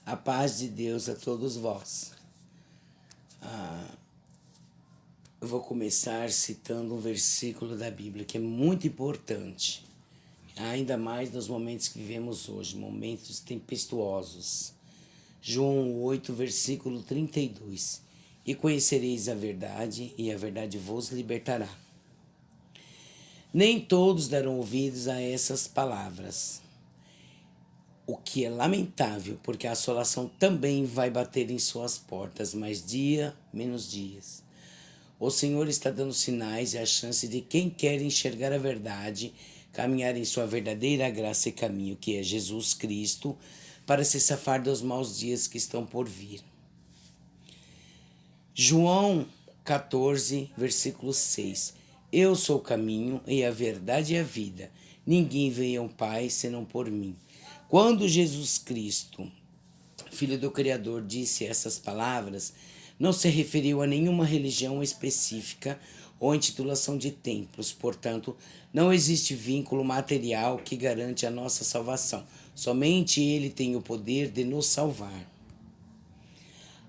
A paz de Deus a todos vós. Eu vou começar citando um versículo da Bíblia que é muito importante, ainda mais nos momentos que vivemos hoje, momentos tempestuosos. João 8, versículo 32. E conhecereis a verdade, e a verdade vos libertará. Nem todos darão ouvidos a essas palavras, o que é lamentável, porque a assolação também vai bater em suas portas, mais dia, menos dias. O Senhor está dando sinais e a chance de quem quer enxergar a verdade, caminhar em sua verdadeira graça e caminho, que é Jesus Cristo, para se safar dos maus dias que estão por vir. João 14, versículo 6. Eu sou o caminho e a verdade e a vida. Ninguém vem ao Pai senão por mim. Quando Jesus Cristo, Filho do Criador, disse essas palavras, não se referiu a nenhuma religião específica ou intitulação de templos. Portanto, não existe vínculo material que garante a nossa salvação. Somente Ele tem o poder de nos salvar.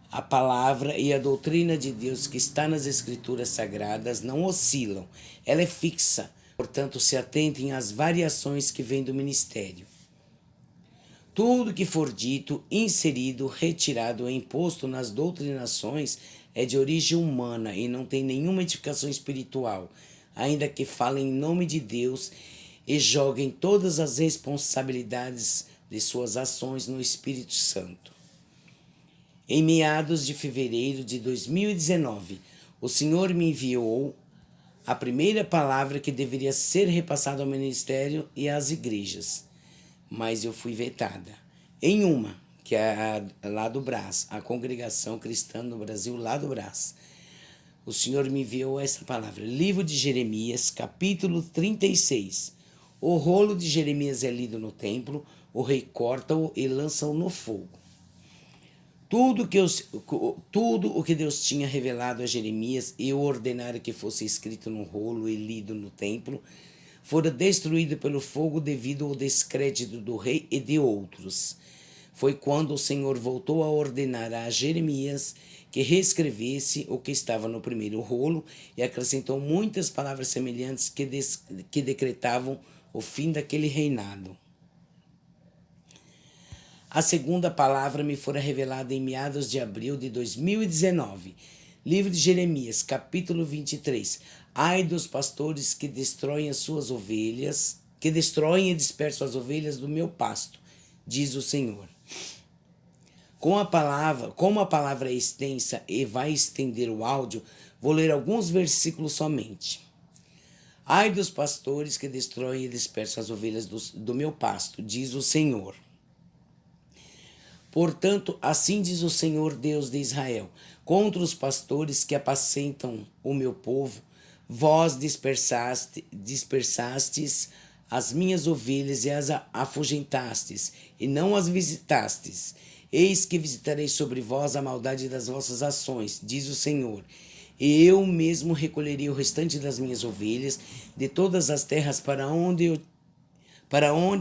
A palavra e a doutrina de Deus que está nas Escrituras Sagradas não oscilam. Ela é fixa. Portanto, se atentem às variações que vêm do ministério. Tudo que for dito, inserido, retirado ou imposto nas doutrinações é de origem humana e não tem nenhuma edificação espiritual, ainda que falem em nome de Deus e joguem todas as responsabilidades de suas ações no Espírito Santo. Em meados de fevereiro de 2019, o Senhor me enviou a primeira palavra que deveria ser repassada ao ministério e às igrejas. Mas eu fui vetada. Em uma, que é lá do Brás, a Congregação Cristã no Brasil, lá do Brás, o Senhor me enviou essa palavra. Livro de Jeremias, capítulo 36. O rolo de Jeremias é lido no templo, o rei corta-o e lança-o no fogo. Tudo o que Deus tinha revelado a Jeremias e o ordenara que fosse escrito no rolo e lido no templo, fora destruído pelo fogo devido ao descrédito do rei e de outros. Foi quando o Senhor voltou a ordenar a Jeremias que reescrevesse o que estava no primeiro rolo e acrescentou muitas palavras semelhantes que decretavam o fim daquele reinado. A segunda palavra me fora revelada em meados de abril de 2019. Livro de Jeremias, capítulo 23. Ai dos pastores que destroem as suas ovelhas, que destroem e dispersam as ovelhas do meu pasto, diz o Senhor. Como a palavra é extensa e vai estender o áudio, vou ler alguns versículos somente. Ai dos pastores que destroem e dispersam as ovelhas do meu pasto, diz o Senhor. Portanto, assim diz o Senhor Deus de Israel, contra os pastores que apacentam o meu povo, vós dispersastes as minhas ovelhas e as afugentastes, e não as visitastes. Eis que visitarei sobre vós a maldade das vossas ações, diz o Senhor. E eu mesmo recolherei o restante das minhas ovelhas de todas as terras para onde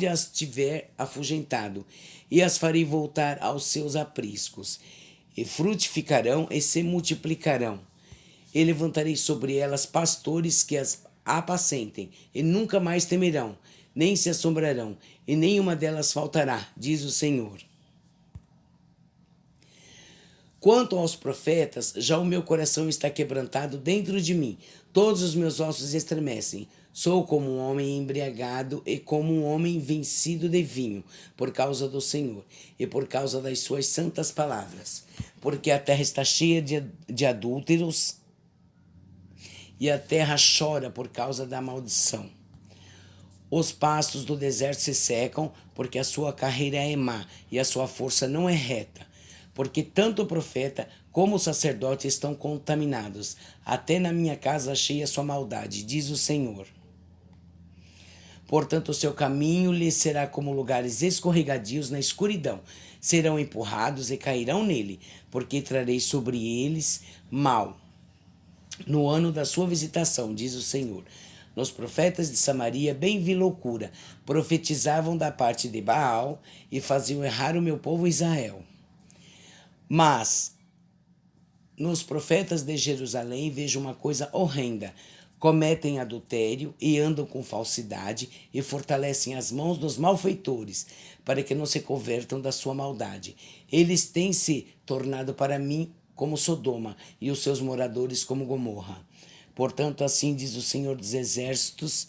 as tiver afugentado, e as farei voltar aos seus apriscos, e frutificarão e se multiplicarão. E levantarei sobre elas pastores que as apacentem, e nunca mais temerão, nem se assombrarão, e nenhuma delas faltará, diz o Senhor. Quanto aos profetas, já o meu coração está quebrantado dentro de mim, todos os meus ossos estremecem. Sou como um homem embriagado e como um homem vencido de vinho, por causa do Senhor e por causa das suas santas palavras. Porque a terra está cheia de adúlteros e a terra chora por causa da maldição. Os pastos do deserto se secam, porque a sua carreira é má e a sua força não é reta. Porque tanto o profeta como o sacerdote estão contaminados. Até na minha casa achei a sua maldade, diz o Senhor. Portanto, o seu caminho lhes será como lugares escorregadios na escuridão. Serão empurrados e cairão nele, porque trarei sobre eles mal. No ano da sua visitação, diz o Senhor. Nos profetas de Samaria bem vi loucura. Profetizavam da parte de Baal e faziam errar o meu povo Israel. Mas nos profetas de Jerusalém vejo uma coisa horrenda. Cometem adultério e andam com falsidade e fortalecem as mãos dos malfeitores, para que não se convertam da sua maldade. Eles têm se tornado para mim como Sodoma e os seus moradores como Gomorra. Portanto, assim diz o Senhor dos exércitos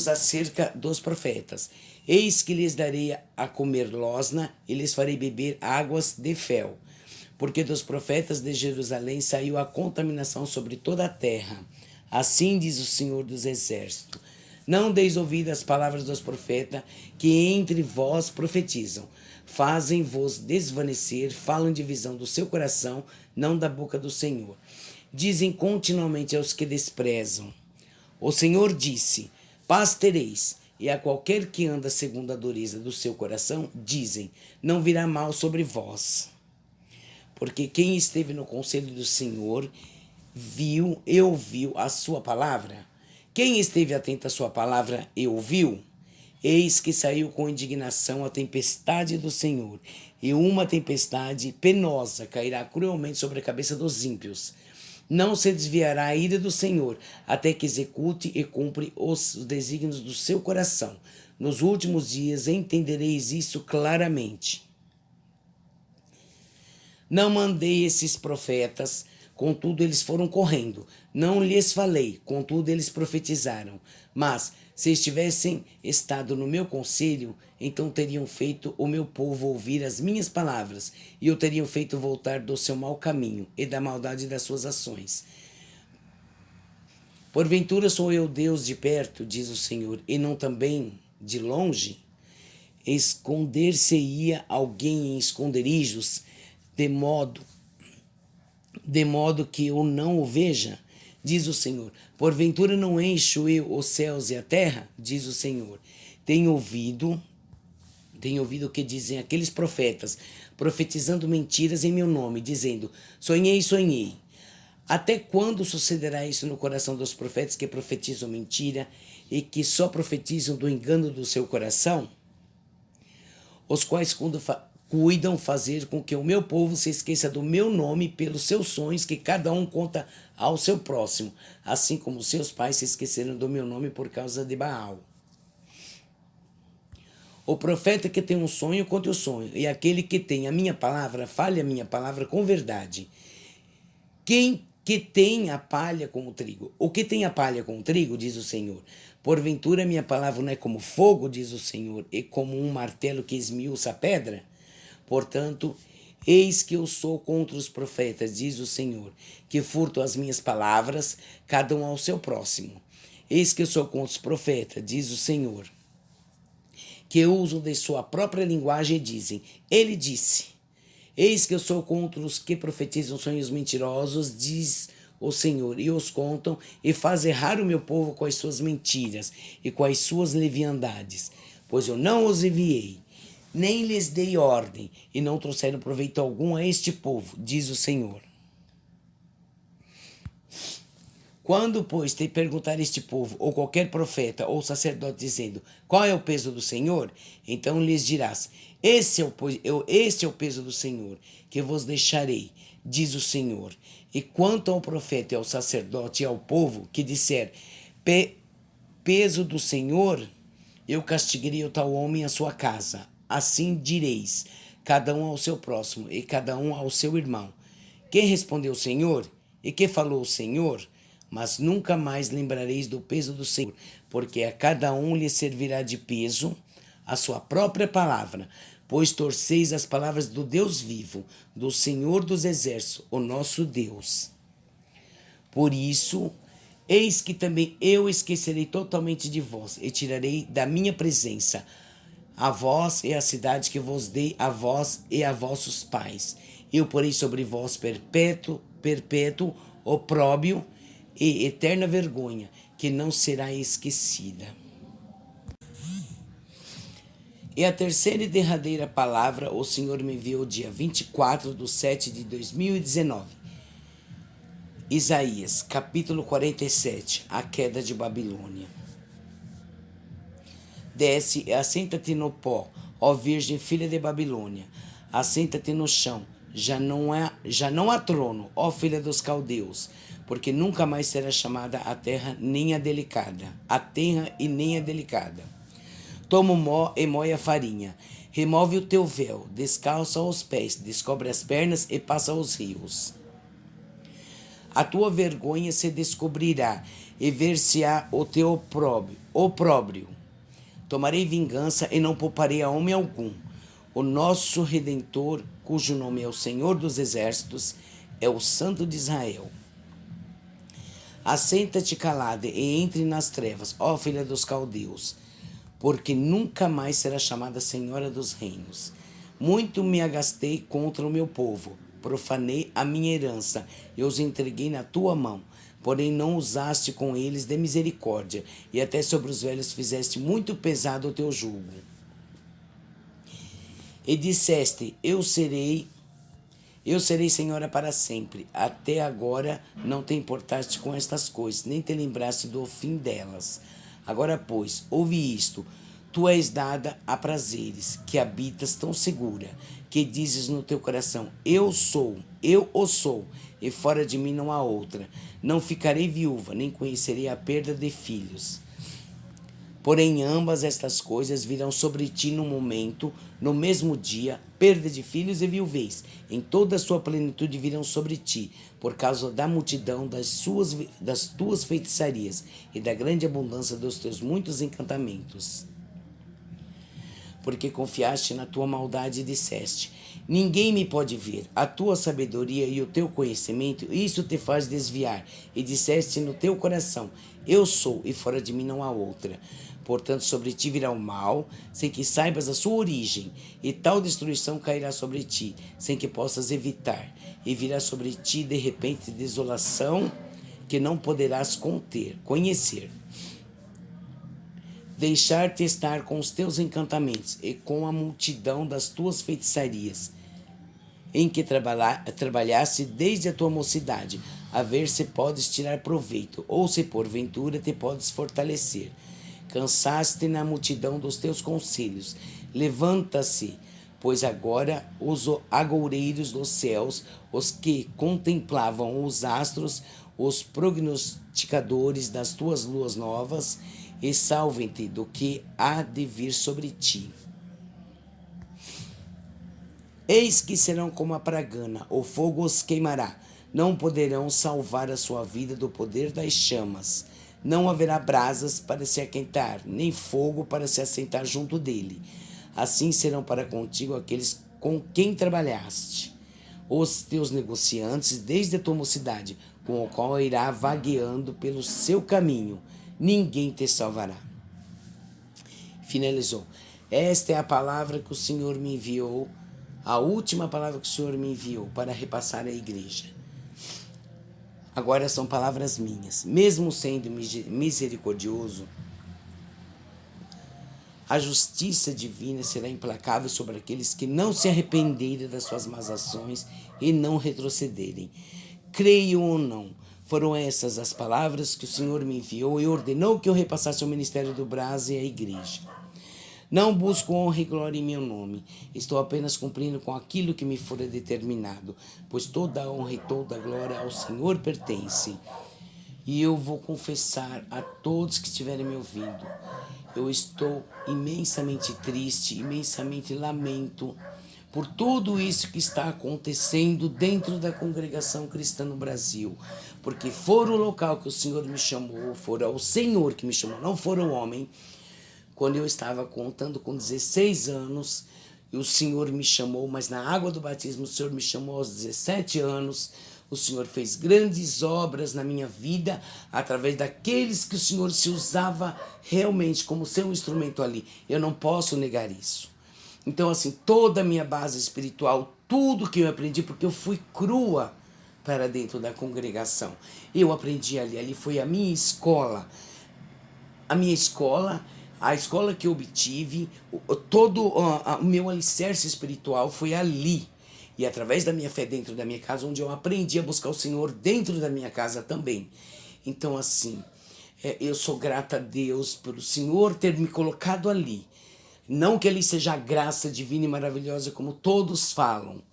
acerca dos profetas: eis que lhes darei a comer losna e lhes farei beber águas de fel, porque dos profetas de Jerusalém saiu a contaminação sobre toda a terra. Assim diz o Senhor dos exércitos: não deis ouvido às palavras dos profetas que entre vós profetizam. Fazem-vos desvanecer, falam de visão do seu coração, não da boca do Senhor. Dizem continuamente aos que desprezam: o Senhor disse: paz tereis. E a qualquer que anda segundo a dureza do seu coração, dizem: não virá mal sobre vós. Porque quem esteve no conselho do Senhor viu e ouviu a sua palavra. Quem esteve atento à sua palavra e ouviu, eis que saiu com indignação a tempestade do Senhor, e uma tempestade penosa cairá cruelmente sobre a cabeça dos ímpios. Não se desviará a ira do Senhor, até que execute e cumpre os desígnios do seu coração. Nos últimos dias entendereis isso claramente. Não mandei esses profetas, contudo eles foram correndo. Não lhes falei, contudo eles profetizaram. Mas, se estivessem estado no meu conselho, então teriam feito o meu povo ouvir as minhas palavras, e o teriam feito voltar do seu mau caminho e da maldade das suas ações. Porventura sou eu Deus de perto, diz o Senhor, e não também de longe? Esconder-se-ia alguém em esconderijos, de modo que eu não o veja, diz o Senhor. Porventura não encho eu os céus e a terra, diz o Senhor. Tenho ouvido o que dizem aqueles profetas, profetizando mentiras em meu nome, dizendo: sonhei, sonhei. Até quando sucederá isso no coração dos profetas que profetizam mentira e que só profetizam do engano do seu coração? Os quais cuidam fazer com que o meu povo se esqueça do meu nome pelos seus sonhos que cada um conta ao seu próximo, assim como seus pais se esqueceram do meu nome por causa de Baal. O profeta que tem um sonho, conte o sonho, e aquele que tem a minha palavra, fale a minha palavra com verdade. Quem que tem a palha com o trigo? O que tem a palha com o trigo, diz o Senhor. Porventura minha palavra não é como fogo, diz o Senhor, e como um martelo que esmiuça a pedra? Portanto, eis que eu sou contra os profetas, diz o Senhor, que furtam as minhas palavras, cada um ao seu próximo. Eis que eu sou contra os profetas, diz o Senhor, que usam de sua própria linguagem e dizem: ele disse. Eis que eu sou contra os que profetizam sonhos mentirosos, diz o Senhor, e os contam e faz errar o meu povo com as suas mentiras e com as suas leviandades. Pois eu não os enviei, nem lhes dei ordem, e não trouxeram proveito algum a este povo, diz o Senhor. Quando, pois, te perguntar este povo, ou qualquer profeta ou sacerdote, dizendo: qual é o peso do Senhor? Então lhes dirás: este é o peso do Senhor, que vos deixarei, diz o Senhor. E quanto ao profeta e ao sacerdote e ao povo, que disser: peso do Senhor, eu castigarei o tal homem e a sua casa. Assim direis, cada um ao seu próximo, e cada um ao seu irmão: que respondeu o Senhor? E que falou o Senhor? Mas nunca mais lembrareis do peso do Senhor, porque a cada um lhe servirá de peso a sua própria palavra, pois torceis as palavras do Deus vivo, do Senhor dos exércitos, o nosso Deus. Por isso, eis que também eu esquecerei totalmente de vós, e tirarei da minha presença a vós e a cidade que vos dei a vós e a vossos pais. Eu porei sobre vós perpétuo opróbrio e eterna vergonha, que não será esquecida. E a terceira e derradeira palavra o Senhor me enviou dia 24/7/2019. Isaías, capítulo 47, a queda de Babilônia. Desce e assenta-te no pó, ó Virgem filha de Babilônia. Assenta-te no chão, já não há trono, ó filha dos caldeus, porque nunca mais será chamada a terra nem a delicada, a terra e nem a delicada. Toma o mó e moe a farinha, remove o teu véu, descalça os pés, descobre as pernas e passa os rios. A tua vergonha se descobrirá, e ver-se-á o teu opróbrio. Tomarei vingança e não pouparei a homem algum. O nosso Redentor, cujo nome é o Senhor dos Exércitos, é o Santo de Israel. Assenta-te calada e entre nas trevas, ó filha dos caldeus, porque nunca mais será chamada Senhora dos Reinos. Muito me agastei contra o meu povo, profanei a minha herança e os entreguei na tua mão. Porém não usaste com eles de misericórdia, e até sobre os velhos fizeste muito pesado o teu jugo. E disseste, eu serei senhora para sempre. Até agora não te importaste com estas coisas, nem te lembraste do fim delas. Agora, pois, ouve isto. Tu és dada a prazeres, que habitas tão segura, que dizes no teu coração, eu o sou, e fora de mim não há outra. Não ficarei viúva, nem conhecerei a perda de filhos. Porém, ambas estas coisas virão sobre ti no momento, no mesmo dia, perda de filhos e viuvez. Em toda a sua plenitude virão sobre ti, por causa da multidão das tuas feitiçarias e da grande abundância dos teus muitos encantamentos. Porque confiaste na tua maldade e disseste, ninguém me pode ver. A tua sabedoria e o teu conhecimento, isso te faz desviar. E disseste no teu coração, eu sou, e fora de mim não há outra. Portanto, sobre ti virá o mal, sem que saibas a sua origem, e tal destruição cairá sobre ti, sem que possas evitar. E virá sobre ti, de repente, desolação, que não poderás conhecer. Deixar-te estar com os teus encantamentos e com a multidão das tuas feitiçarias, em que trabalhaste desde a tua mocidade, a ver se podes tirar proveito, ou se porventura te podes fortalecer. Cansaste na multidão dos teus conselhos. Levanta-se, pois agora os agoureiros dos céus, os que contemplavam os astros, os prognosticadores das tuas luas novas, e salvem-te do que há de vir sobre ti. Eis que serão como a pragana, o fogo os queimará. Não poderão salvar a sua vida do poder das chamas. Não haverá brasas para se aquentar, nem fogo para se assentar junto dele. Assim serão para contigo aqueles com quem trabalhaste, os teus negociantes desde a tua mocidade, com o qual irá vagueando pelo seu caminho. Ninguém te salvará. Finalizou. Esta é a palavra que o Senhor me enviou, a última palavra que o Senhor me enviou para repassar à igreja. Agora são palavras minhas. Mesmo sendo misericordioso, a justiça divina será implacável sobre aqueles que não se arrependerem das suas más ações e não retrocederem. Creiam ou não, foram essas as palavras que o Senhor me enviou e ordenou que eu repassasse ao ministério do Brás e à igreja. Não busco honra e glória em meu nome. Estou apenas cumprindo com aquilo que me fora determinado, pois toda a honra e toda a glória ao Senhor pertence. E eu vou confessar a todos que estiverem me ouvindo. Eu estou imensamente triste, imensamente lamento por tudo isso que está acontecendo dentro da congregação cristã no Brasil. Porque for o local que o Senhor me chamou, for o Senhor que me chamou, não for o homem. Quando eu estava contando com 16 anos, e o Senhor me chamou, mas na água do batismo o Senhor me chamou aos 17 anos. O Senhor fez grandes obras na minha vida, através daqueles que o Senhor se usava realmente como seu instrumento ali. Eu não posso negar isso. Então, assim, toda a minha base espiritual, tudo que eu aprendi, porque eu fui crua para dentro da congregação. Eu aprendi ali foi a minha escola. A minha escola, a escola que eu obtive, todo o meu alicerce espiritual foi ali. E através da minha fé dentro da minha casa, onde eu aprendi a buscar o Senhor dentro da minha casa também. Então, assim, eu sou grata a Deus pelo Senhor ter me colocado ali. Não que ali seja a graça divina e maravilhosa como todos falam,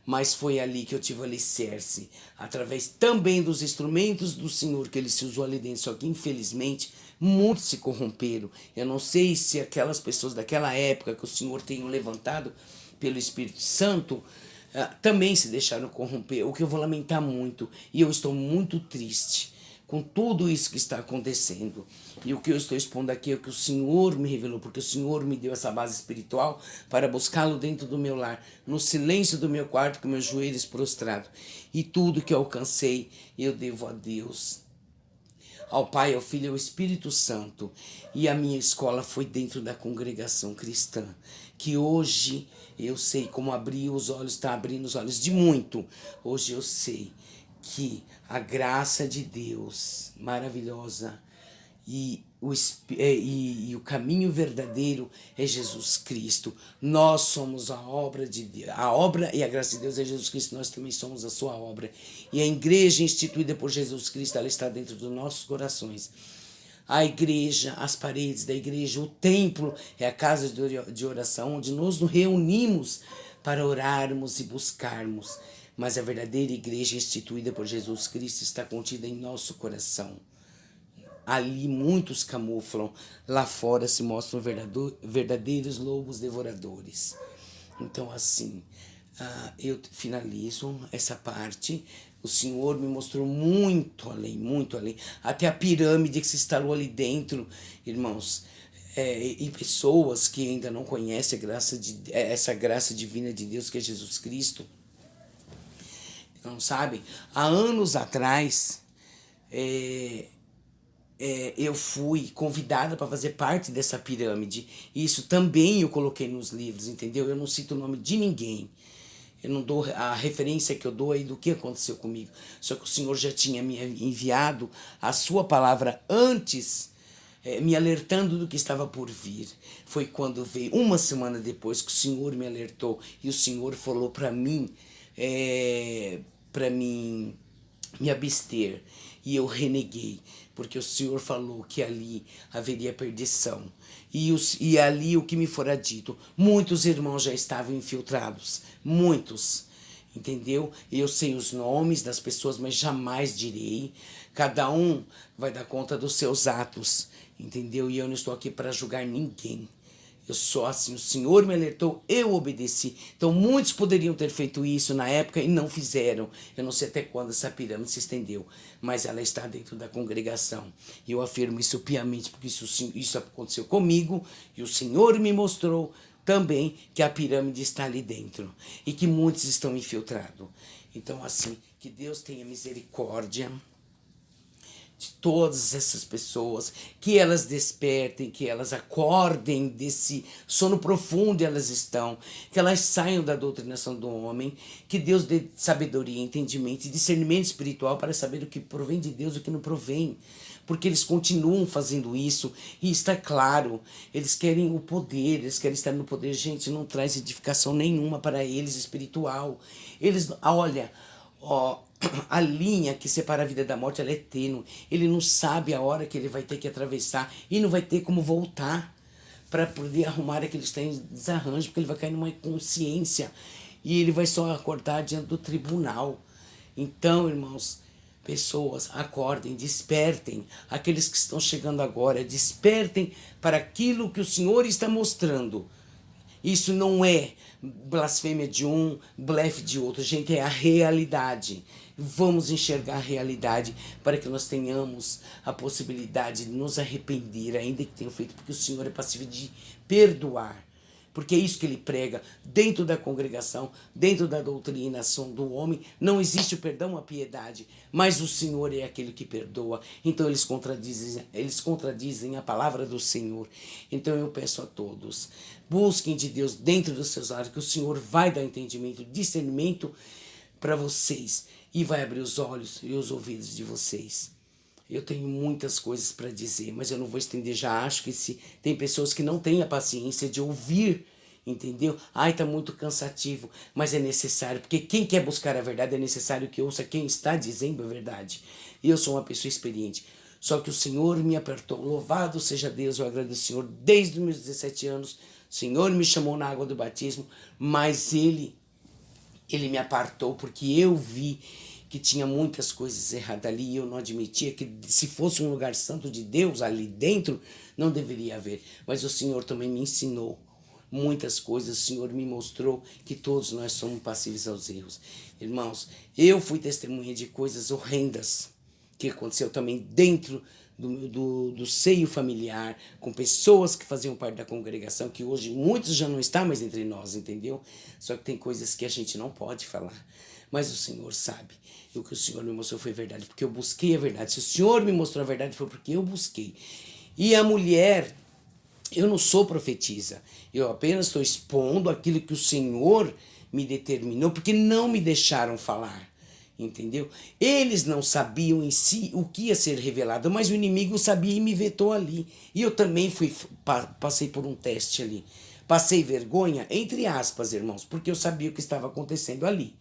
mas foi ali que eu tive o alicerce, através também dos instrumentos do Senhor que ele se usou ali dentro, só que infelizmente muitos se corromperam. Eu não sei se aquelas pessoas daquela época que o Senhor tenha levantado pelo Espírito Santo também se deixaram corromper, o que eu vou lamentar muito, e eu estou muito triste com tudo isso que está acontecendo. E o que eu estou expondo aqui é o que o Senhor me revelou, porque o Senhor me deu essa base espiritual para buscá-lo dentro do meu lar, no silêncio do meu quarto, com meus joelhos prostrados. E tudo que eu alcancei, eu devo a Deus, ao Pai, ao Filho e ao Espírito Santo. E a minha escola foi dentro da congregação cristã, que hoje eu sei como abrir os olhos, está abrindo os olhos de muito. Hoje eu sei que a graça de Deus maravilhosa e o caminho verdadeiro é Jesus Cristo. Nós somos a obra de Deus. A obra e a graça de Deus é Jesus Cristo. Nós também somos a sua obra. E a igreja instituída por Jesus Cristo, ela está dentro dos nossos corações. A igreja, as paredes da igreja, o templo é a casa de oração onde nós nos reunimos para orarmos e buscarmos. Mas a verdadeira igreja instituída por Jesus Cristo está contida em nosso coração. Ali muitos camuflam, lá fora se mostram verdadeiros lobos devoradores. Então assim, eu finalizo essa parte. O Senhor me mostrou muito além, até a pirâmide que se instalou ali dentro, irmãos. E pessoas que ainda não conhecem essa graça divina de Deus que é Jesus Cristo, não sabem. Há anos atrás, eu fui convidada para fazer parte dessa pirâmide. E isso também eu coloquei nos livros, entendeu? Eu não cito o nome de ninguém. Eu não dou a referência que eu dou aí do que aconteceu comigo. Só que o Senhor já tinha me enviado a sua palavra antes, me alertando do que estava por vir. Foi quando veio, uma semana depois, que o Senhor me alertou. E o Senhor falou para mim, me abster. E eu reneguei, porque o Senhor falou que ali haveria perdição. E ali o que me fora dito, muitos irmãos já estavam infiltrados, muitos, entendeu? Eu sei os nomes das pessoas, mas jamais direi. Cada um vai dar conta dos seus atos, entendeu? E eu não estou aqui para julgar ninguém. Eu só assim, o Senhor me alertou, eu obedeci. Então muitos poderiam ter feito isso na época e não fizeram. Eu não sei até quando essa pirâmide se estendeu, mas ela está dentro da congregação. E eu afirmo isso piamente, porque isso aconteceu comigo e o Senhor me mostrou também que a pirâmide está ali dentro e que muitos estão infiltrados. Então assim, que Deus tenha misericórdia de todas essas pessoas, que elas despertem, que elas acordem desse sono profundo elas estão, que elas saiam da doutrinação do homem, que Deus dê sabedoria, entendimento e discernimento espiritual para saber o que provém de Deus e o que não provém, porque eles continuam fazendo isso e está claro, eles querem o poder, eles querem estar no poder. Gente, não traz edificação nenhuma para eles espiritual. Eles, olha, a linha que separa a vida da morte, ela é tênue. Ele não sabe a hora que ele vai ter que atravessar e não vai ter como voltar para poder arrumar aquele está em desarranjo, porque ele vai cair numa inconsciência e ele vai só acordar diante do tribunal. Então, irmãos, pessoas, acordem, despertem. Aqueles que estão chegando agora, despertem para aquilo que o Senhor está mostrando. Isso não é blasfêmia de um, blefe de outro. Gente, é a realidade. Vamos enxergar a realidade para que nós tenhamos a possibilidade de nos arrepender, ainda que tenham feito, porque o Senhor é passível de perdoar. Porque é isso que ele prega dentro da congregação, dentro da doutrinação do homem. Não existe o perdão, a piedade, mas o Senhor é aquele que perdoa. Então eles contradizem a palavra do Senhor. Então eu peço a todos, busquem de Deus dentro dos seus lares, que o Senhor vai dar entendimento, discernimento para vocês e vai abrir os olhos e os ouvidos de vocês. Eu tenho muitas coisas para dizer, mas eu não vou estender. Já acho que tem pessoas que não têm a paciência de ouvir, entendeu? Ai, tá muito cansativo, mas é necessário, porque quem quer buscar a verdade é necessário que ouça quem está dizendo a verdade. E eu sou uma pessoa experiente. Só que o Senhor me apertou. Louvado seja Deus, eu agradeço ao Senhor desde os meus 17 anos. O Senhor me chamou na água do batismo, mas Ele me apartou porque eu vi que tinha muitas coisas erradas ali e eu não admitia que se fosse um lugar santo de Deus ali dentro, não deveria haver. Mas o Senhor também me ensinou muitas coisas, o Senhor me mostrou que todos nós somos passíveis aos erros. Irmãos, eu fui testemunha de coisas horrendas que aconteceu também dentro do seio familiar, com pessoas que faziam parte da congregação, que hoje muitos já não estão mais entre nós, entendeu? Só que tem coisas que a gente não pode falar. Mas o Senhor sabe. E o que o Senhor me mostrou foi verdade, porque eu busquei a verdade. Se o Senhor me mostrou a verdade, foi porque eu busquei. E a mulher, eu não sou profetisa. Eu apenas estou expondo aquilo que o Senhor me determinou, porque não me deixaram falar. Entendeu? Eles não sabiam em si o que ia ser revelado, mas o inimigo sabia e me vetou ali. E eu também passei por um teste ali. Passei vergonha, entre aspas, irmãos, porque eu sabia o que estava acontecendo ali.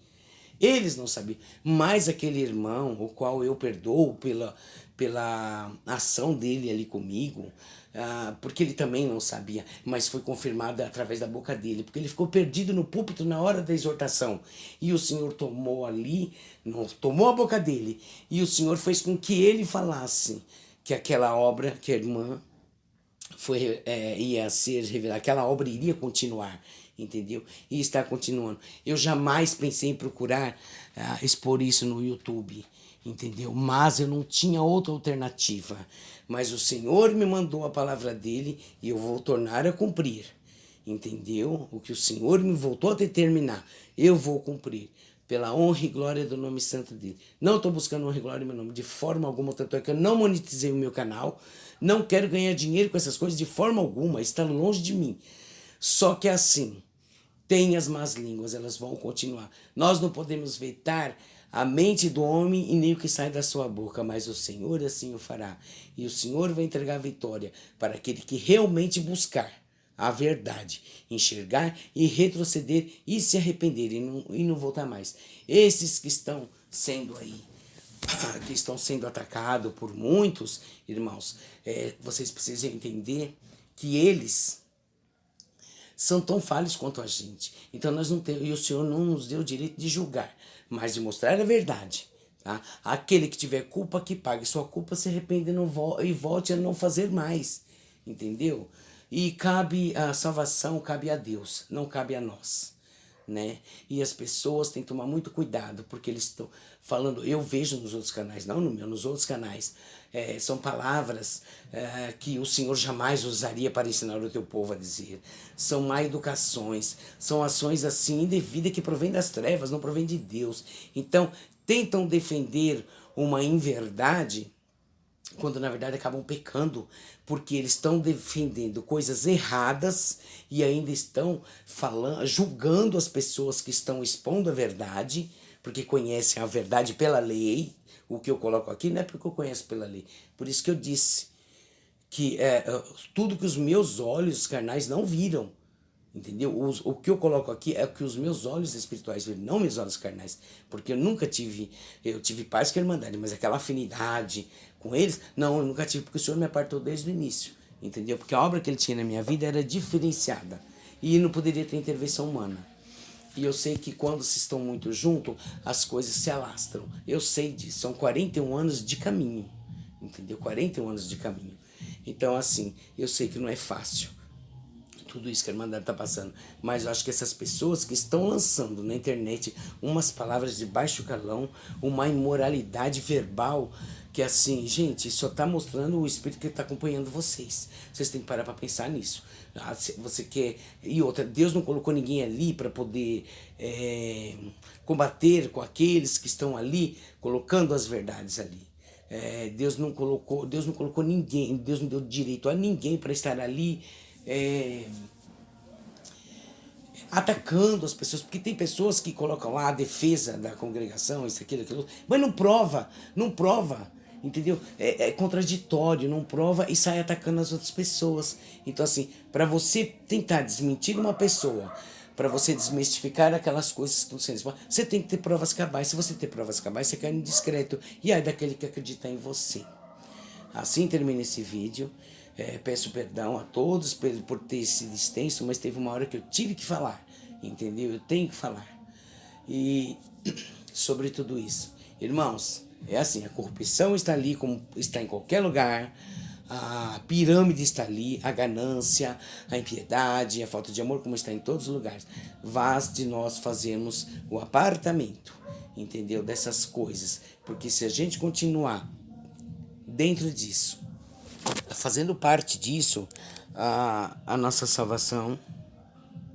Eles não sabiam, mas aquele irmão, o qual eu perdoo pela ação dele ali comigo, porque ele também não sabia, mas foi confirmado através da boca dele, porque ele ficou perdido no púlpito na hora da exortação, e o Senhor tomou ali, não, tomou a boca dele, e o Senhor fez com que ele falasse que aquela obra, que a irmã ia ser revelada, aquela obra iria continuar, entendeu? E está continuando. Eu jamais pensei em procurar expor isso no YouTube, entendeu? Mas eu não tinha outra alternativa. Mas o Senhor me mandou a palavra dele e eu vou tornar a cumprir, entendeu? O que o Senhor me voltou a determinar, eu vou cumprir. Pela honra e glória do nome santo dele. Não estou buscando honra e glória no meu nome de forma alguma, tanto é que eu não monetizei o meu canal, não quero ganhar dinheiro com essas coisas de forma alguma, está longe de mim. Só que assim, tem as más línguas, elas vão continuar. Nós não podemos vetar a mente do homem e nem o que sai da sua boca, mas o Senhor assim o fará. E o Senhor vai entregar a vitória para aquele que realmente buscar a verdade, enxergar e retroceder e se arrepender e não voltar mais. Esses que estão sendo aí, que estão sendo atacados por muitos, irmãos, vocês precisam entender que eles são tão falhos quanto a gente. Então nós não temos, e o Senhor não nos deu o direito de julgar, mas de mostrar a verdade. Tá? Aquele que tiver culpa, que pague sua culpa, se arrepende e volte a não fazer mais. Entendeu? E cabe a salvação, cabe a Deus, não cabe a nós, né? E as pessoas têm que tomar muito cuidado, porque eles estão falando, eu vejo nos outros canais, não no meu, nos outros canais, são palavras que o Senhor jamais usaria para ensinar o teu povo a dizer. São má educações, são ações assim indevidas que provêm das trevas, não provém de Deus. Então, tentam defender uma inverdade, quando na verdade acabam pecando, porque eles estão defendendo coisas erradas e ainda estão julgando as pessoas que estão expondo a verdade, porque conhecem a verdade pela lei. O que eu coloco aqui não é porque eu conheço pela lei. Por isso que eu disse que tudo que os meus olhos carnais não viram, entendeu? O que eu coloco aqui é o que os meus olhos espirituais viram, não meus olhos carnais, porque eu tive paz com a Irmandade, mas aquela afinidade com eles, não, eu nunca tive, porque o Senhor me apartou desde o início, entendeu? Porque a obra que ele tinha na minha vida era diferenciada e não poderia ter intervenção humana. E eu sei que quando se estão muito juntos, as coisas se alastram. Eu sei disso, são 41 anos de caminho, entendeu? 41 anos de caminho. Então, assim, eu sei que não é fácil tudo isso que a Irmandade está passando, mas eu acho que essas pessoas que estão lançando na internet umas palavras de baixo calão, uma imoralidade verbal, que assim, gente, só está mostrando o Espírito que está acompanhando vocês. Vocês têm que parar para pensar nisso. Você quer... E outra, Deus não colocou ninguém ali para poder combater com aqueles que estão ali, colocando as verdades ali. Deus não colocou ninguém, Deus não deu direito a ninguém para estar ali atacando as pessoas, porque tem pessoas que colocam lá a defesa da congregação, isso, aquilo, mas não prova, entendeu? É contraditório, não prova e sai atacando as outras pessoas. Então assim, para você tentar desmentir uma pessoa, para você desmistificar aquelas coisas que estão sendo, você tem que ter provas cabais. Se você ter provas cabais, você cai no discreto, e aí daquele que acredita em você. Assim termina esse vídeo. Peço perdão a todos por ter sido extenso, mas teve uma hora que eu tive que falar, entendeu? Eu tenho que falar. E sobre tudo isso, irmãos, é assim, a corrupção está ali como está em qualquer lugar, a pirâmide está ali, a ganância, a impiedade, a falta de amor, como está em todos os lugares. Vaz de nós fazermos o apartamento, entendeu? Dessas coisas, porque se a gente continuar dentro disso, fazendo parte disso, a nossa salvação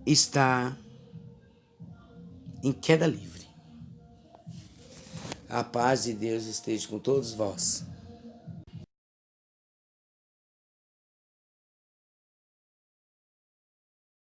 está em queda livre. A paz de Deus esteja com todos vós.